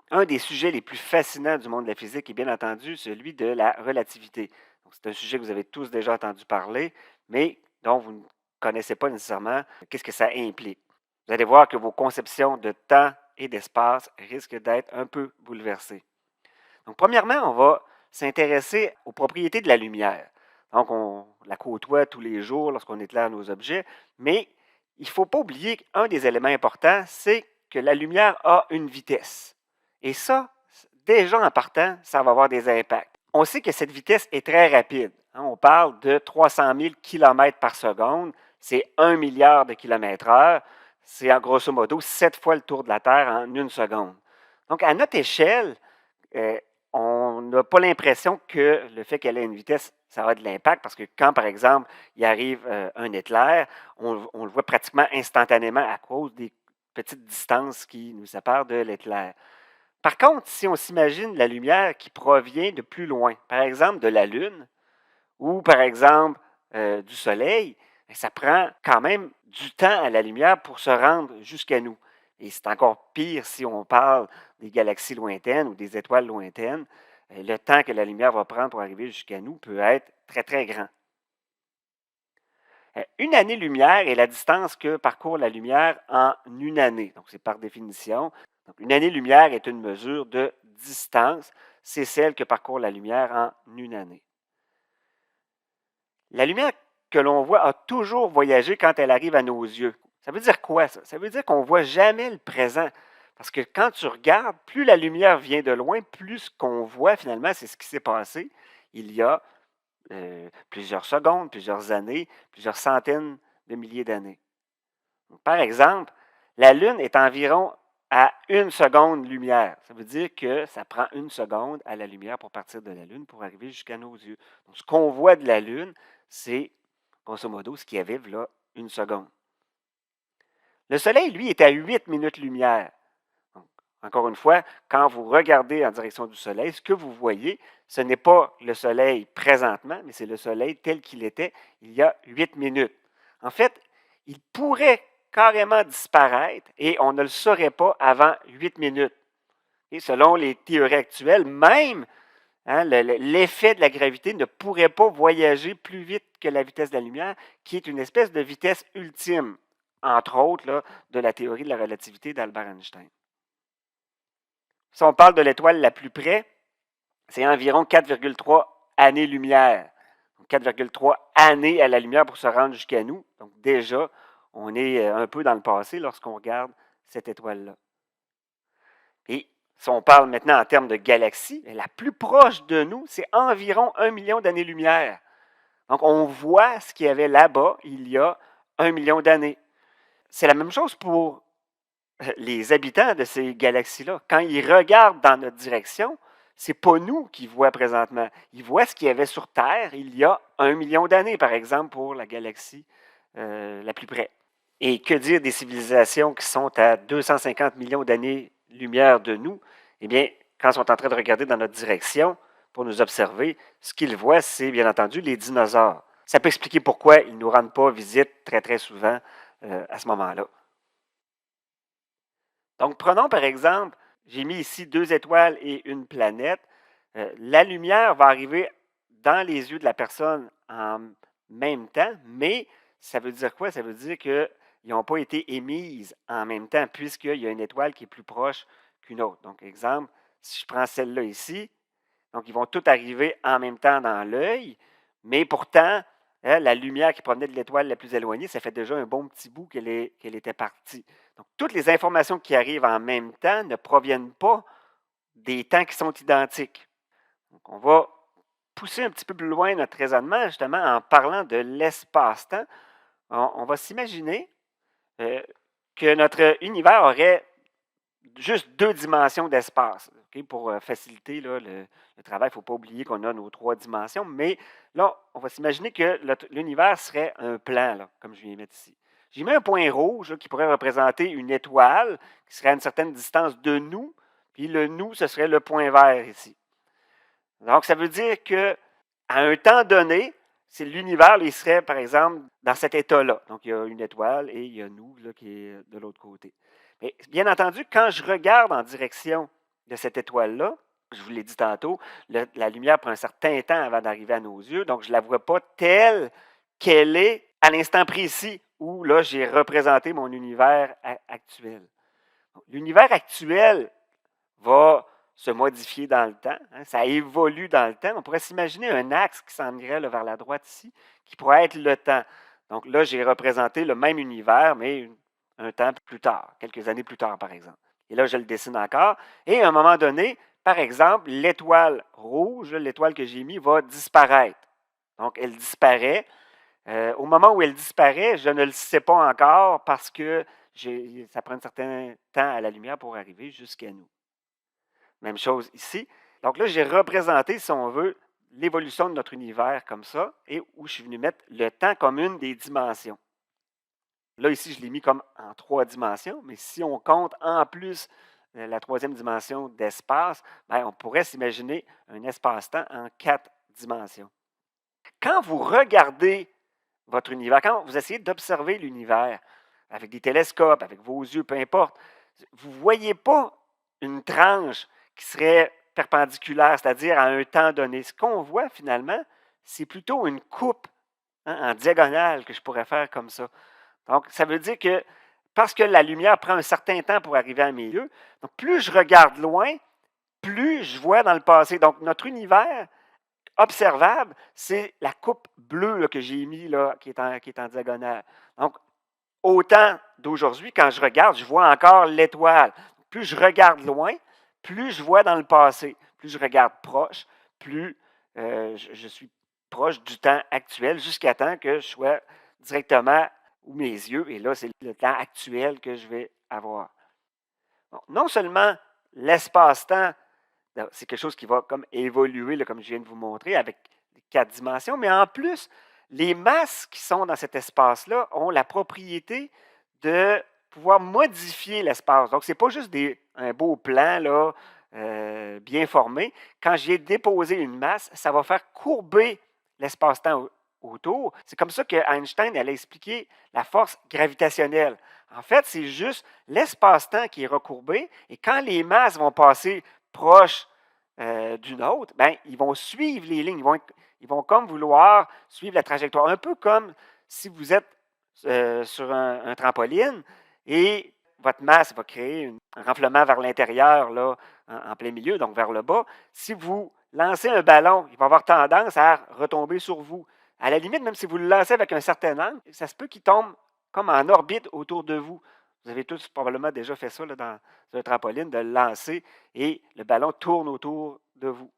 Un des sujets les plus fascinants du monde de la physique est bien entendu celui de la relativité. Donc, c'est un sujet que vous avez tous déjà entendu parler, mais dont vous ne connaissez pas nécessairement qu'est-ce que ça implique. Vous allez voir que vos conceptions de temps et d'espace risquent d'être un peu bouleversées. Donc, premièrement, on va s'intéresser aux propriétés de la lumière. Donc, on la côtoie tous les jours lorsqu'on éclaire nos objets, mais il ne faut pas oublier qu'un des éléments importants, c'est que la lumière a une vitesse. Et ça, déjà en partant, ça va avoir des impacts. On sait que cette vitesse est très rapide. On parle de 300 000 km par seconde. C'est 1 milliard de kilomètres-heure. C'est en grosso modo 7 fois le tour de la Terre en une seconde. Donc, à notre échelle, on n'a pas l'impression que le fait qu'elle ait une vitesse, ça va avoir de l'impact parce que quand, par exemple, il arrive un éclair, on le voit pratiquement instantanément à cause des petites distances qui nous séparent de l'éclair. Par contre, si on s'imagine la lumière qui provient de plus loin, par exemple de la Lune ou par exemple du Soleil, ça prend quand même du temps à la lumière pour se rendre jusqu'à nous. Et c'est encore pire si on parle des galaxies lointaines ou des étoiles lointaines. Le temps que la lumière va prendre pour arriver jusqu'à nous peut être très, très grand. Une année-lumière est la distance que parcourt la lumière en une année. Donc, c'est par définition. Donc, une année-lumière est une mesure de distance. C'est celle que parcourt la lumière en une année. La lumière que l'on voit a toujours voyagé quand elle arrive à nos yeux. Ça veut dire quoi, ça? Ça veut dire qu'on ne voit jamais le présent. Parce que quand tu regardes, plus la lumière vient de loin, plus ce qu'on voit finalement, c'est ce qui s'est passé il y a plusieurs secondes, plusieurs années, plusieurs centaines de milliers d'années. Par exemple, la Lune est environ à 1 seconde-lumière. Ça veut dire que ça prend 1 seconde à la lumière pour partir de la Lune pour arriver jusqu'à nos yeux. Donc, ce qu'on voit de la Lune, c'est grosso modo ce qu'il y avait là 1 seconde. Le Soleil, lui, est à 8 minutes-lumière. Encore une fois, quand vous regardez en direction du Soleil, ce que vous voyez, ce n'est pas le Soleil présentement, mais c'est le Soleil tel qu'il était il y a 8 minutes. En fait, il pourrait carrément disparaître et on ne le saurait pas avant 8 minutes. Et selon les théories actuelles, même l'effet de la gravité ne pourrait pas voyager plus vite que la vitesse de la lumière, qui est une espèce de vitesse ultime, entre autres là, de la théorie de la relativité d'Albert Einstein. Si on parle de l'étoile la plus près, c'est environ 4,3 années-lumière. 4,3 années à la lumière pour se rendre jusqu'à nous. Donc déjà, on est un peu dans le passé lorsqu'on regarde cette étoile-là. Et si on parle maintenant en termes de galaxies, la plus proche de nous, c'est environ 1 million d'années-lumière. Donc on voit ce qu'il y avait là-bas il y a 1 million d'années. C'est la même chose pour les habitants de ces galaxies-là. Quand ils regardent dans notre direction, ce n'est pas nous qui voient présentement. Ils voient ce qu'il y avait sur Terre il y a 1 million d'années, par exemple, pour la galaxie la plus près. Et que dire des civilisations qui sont à 250 millions d'années-lumière de nous? Eh bien, quand ils sont en train de regarder dans notre direction pour nous observer, ce qu'ils voient, c'est bien entendu les dinosaures. Ça peut expliquer pourquoi ils ne nous rendent pas visite très, très souvent à ce moment-là. Donc, prenons par exemple, j'ai mis ici 2 étoiles et une planète. La lumière va arriver dans les yeux de la personne en même temps, mais ça veut dire quoi? Ça veut dire qu'ils n'ont pas été émises en même temps, puisqu'il y a une étoile qui est plus proche qu'une autre. Donc, exemple, si je prends celle-là ici, donc ils vont toutes arriver en même temps dans l'œil, mais pourtant, la lumière qui provenait de l'étoile la plus éloignée, ça fait déjà un bon petit bout qu'elle était partie. Donc, toutes les informations qui arrivent en même temps ne proviennent pas des temps qui sont identiques. Donc, on va pousser un petit peu plus loin notre raisonnement, justement, en parlant de l'espace-temps. On va s'imaginer que notre univers aurait juste 2 dimensions d'espace. Okay? Pour faciliter là, le travail, il ne faut pas oublier qu'on a nos 3 dimensions, mais là, on va s'imaginer que l'univers serait un plan, là, comme je viens de mettre ici. J'ai mis un point rouge là, qui pourrait représenter une étoile qui serait à une certaine distance de nous, puis le nous, ce serait le point vert ici. Donc, ça veut dire qu'à un temps donné, c'est l'univers, il serait, par exemple, dans cet état-là. Donc, il y a une étoile et il y a nous là, qui est de l'autre côté. Mais bien entendu, quand je regarde en direction de cette étoile-là, je vous l'ai dit tantôt, la lumière prend un certain temps avant d'arriver à nos yeux, donc je ne la vois pas telle qu'elle est à l'instant précis où là, j'ai représenté mon univers actuel. L'univers actuel va se modifier dans le temps, hein, ça évolue dans le temps. On pourrait s'imaginer un axe qui s'en irait vers la droite ici, qui pourrait être le temps. Donc là, j'ai représenté le même univers, mais un temps plus tard, quelques années plus tard, par exemple. Et là, je le dessine encore. Et à un moment donné, par exemple, l'étoile rouge, l'étoile que j'ai mise, va disparaître. Donc, elle disparaît. Au moment où elle disparaît, je ne le sais pas encore parce que ça prend un certain temps à la lumière pour arriver jusqu'à nous. Même chose ici. Donc là, j'ai représenté, si on veut, l'évolution de notre univers comme ça, et où je suis venu mettre le temps comme une des dimensions. Là, ici, je l'ai mis comme en 3 dimensions, mais si on compte en plus la 3e dimension d'espace, bien, on pourrait s'imaginer un espace-temps en 4 dimensions. Quand vous regardez votre univers, quand vous essayez d'observer l'univers avec des télescopes, avec vos yeux, peu importe, vous ne voyez pas une tranche qui serait perpendiculaire, c'est-à-dire à un temps donné. Ce qu'on voit finalement, c'est plutôt une coupe en diagonale que je pourrais faire comme ça. Donc, ça veut dire que parce que la lumière prend un certain temps pour arriver à mes yeux, donc plus je regarde loin, plus je vois dans le passé. Donc, notre univers observable, c'est la coupe bleue là, que j'ai mis là, qui est en diagonale. Donc, au temps d'aujourd'hui, quand je regarde, je vois encore l'étoile. Plus je regarde loin, plus je vois dans le passé. Plus je regarde proche, plus je suis proche du temps actuel jusqu'à temps que je sois directement où mes yeux, et là, c'est le temps actuel que je vais avoir. Donc, non seulement l'espace-temps, c'est quelque chose qui va comme évoluer, là, comme je viens de vous montrer, avec 4 dimensions, mais en plus, les masses qui sont dans cet espace-là ont la propriété de pouvoir modifier l'espace. Donc, ce n'est pas juste un beau plan là, bien formé. Quand j'ai déposé une masse, ça va faire courber l'espace-temps autour. C'est comme ça que Einstein a expliqué la force gravitationnelle. En fait, c'est juste l'espace-temps qui est recourbé et quand les masses vont passer proche d'une autre, ben, ils vont suivre les lignes. Ils vont comme vouloir suivre la trajectoire. Un peu comme si vous êtes sur un trampoline et votre masse va créer un renflement vers l'intérieur, là, en plein milieu, donc vers le bas. Si vous lancez un ballon, il va avoir tendance à retomber sur vous. À la limite, même si vous le lancez avec un certain angle, ça se peut qu'il tombe comme en orbite autour de vous. Vous avez tous probablement déjà fait ça là, dans un trampoline, de le lancer et le ballon tourne autour de vous.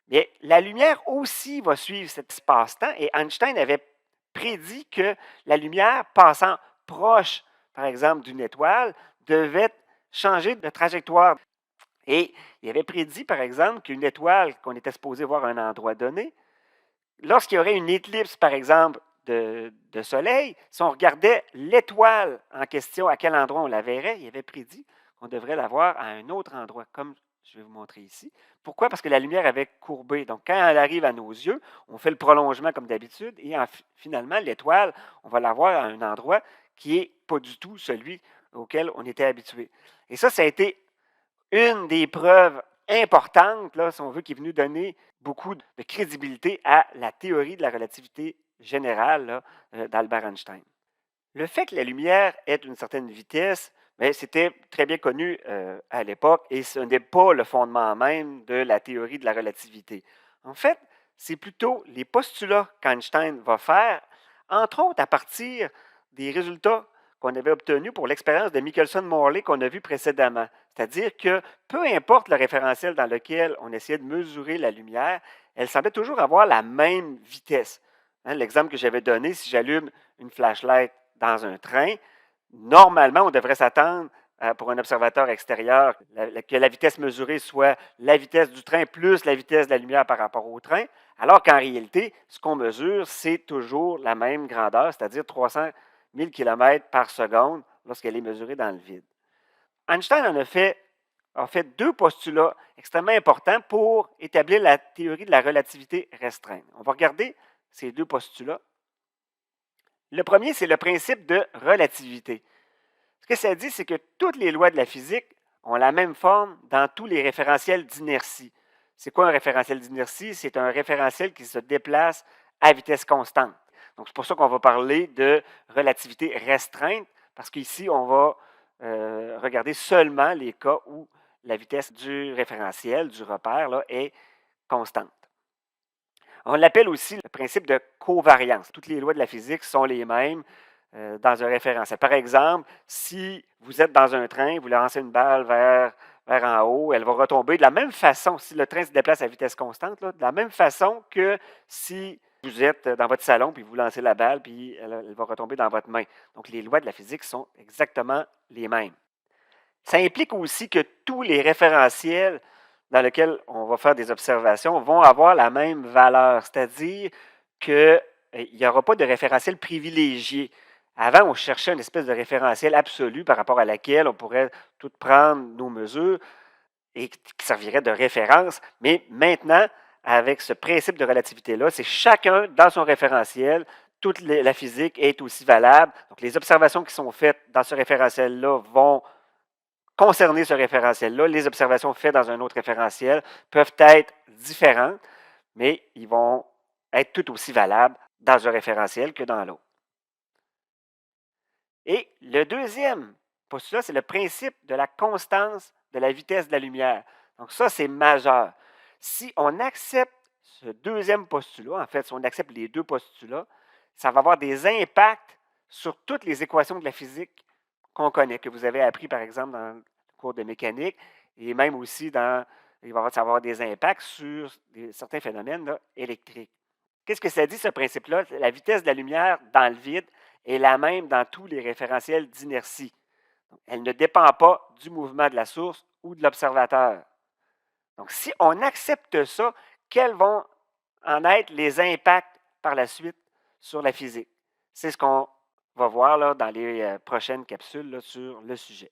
Mais la lumière aussi va suivre cet espace-temps et Einstein avait prédit que la lumière passant proche, par exemple, d'une étoile, devait changer de trajectoire. Et il avait prédit, par exemple, qu'une étoile qu'on était supposé voir à un endroit donné, lorsqu'il y aurait une éclipse, par exemple, de soleil, si on regardait l'étoile en question, à quel endroit on la verrait, il avait prédit qu'on devrait la voir à un autre endroit, comme je vais vous montrer ici. Pourquoi? Parce que la lumière avait courbé. Donc, quand elle arrive à nos yeux, on fait le prolongement comme d'habitude et finalement, l'étoile, on va la voir à un endroit qui n'est pas du tout celui auquel on était habitué. Et ça a été une des preuves importantes, là, si on veut, qui est venue donner beaucoup de crédibilité à la théorie de la relativité générale là, d'Albert Einstein. Le fait que la lumière ait une certaine vitesse, bien, c'était très bien connu à l'époque et ce n'est pas le fondement même de la théorie de la relativité. En fait, c'est plutôt les postulats qu'Einstein va faire, entre autres à partir des résultats qu'on avait obtenus pour l'expérience de Michelson-Morley qu'on a vu précédemment. C'est-à-dire que peu importe le référentiel dans lequel on essayait de mesurer la lumière, elle semblait toujours avoir la même vitesse. Hein, l'exemple que j'avais donné, si j'allume une flashlight dans un train, normalement, on devrait s'attendre pour un observateur extérieur que la vitesse mesurée soit la vitesse du train plus la vitesse de la lumière par rapport au train, alors qu'en réalité, ce qu'on mesure, c'est toujours la même grandeur, c'est-à-dire 300 000 km par seconde lorsqu'elle est mesurée dans le vide. Einstein a fait 2 postulats extrêmement importants pour établir la théorie de la relativité restreinte. On va regarder ces 2 postulats. Le premier, c'est le principe de relativité. Ce que ça dit, c'est que toutes les lois de la physique ont la même forme dans tous les référentiels d'inertie. C'est quoi un référentiel d'inertie? C'est un référentiel qui se déplace à vitesse constante. Donc, c'est pour ça qu'on va parler de relativité restreinte, parce qu'ici, on va regarder seulement les cas où la vitesse du référentiel, du repère, là, est constante. On l'appelle aussi le principe de covariance. Toutes les lois de la physique sont les mêmes dans un référentiel. Par exemple, si vous êtes dans un train, vous lancez une balle vers en haut, elle va retomber de la même façon, si le train se déplace à vitesse constante, là, de la même façon que si vous êtes dans votre salon, puis vous lancez la balle, puis elle va retomber dans votre main. Donc, les lois de la physique sont exactement les mêmes. Ça implique aussi que tous les référentiels dans lesquels on va faire des observations vont avoir la même valeur, c'est-à-dire qu'il n'y aura pas de référentiel privilégié. Avant, on cherchait une espèce de référentiel absolu par rapport à laquelle on pourrait tout prendre nos mesures et qui servirait de référence, mais maintenant, avec ce principe de relativité-là, c'est chacun dans son référentiel, toute la physique est aussi valable. Donc, les observations qui sont faites dans ce référentiel-là vont concerner ce référentiel-là. Les observations faites dans un autre référentiel peuvent être différentes, mais ils vont être tout aussi valables dans un référentiel que dans l'autre. Et le deuxième postulat, c'est le principe de la constance de la vitesse de la lumière. Donc ça, c'est majeur. Si on accepte ce deuxième postulat, en fait, si on accepte les deux postulats, ça va avoir des impacts sur toutes les équations de la physique qu'on connaît, que vous avez appris, par exemple, dans le cours de mécanique, et même aussi ça va avoir des impacts sur certains phénomènes là, électriques. Qu'est-ce que ça dit, ce principe-là? La vitesse de la lumière dans le vide est la même dans tous les référentiels d'inertie. Elle ne dépend pas du mouvement de la source ou de l'observateur. Donc, si on accepte ça, quels vont en être les impacts par la suite sur la physique? C'est ce qu'on va voir là, dans les prochaines capsules là, sur le sujet.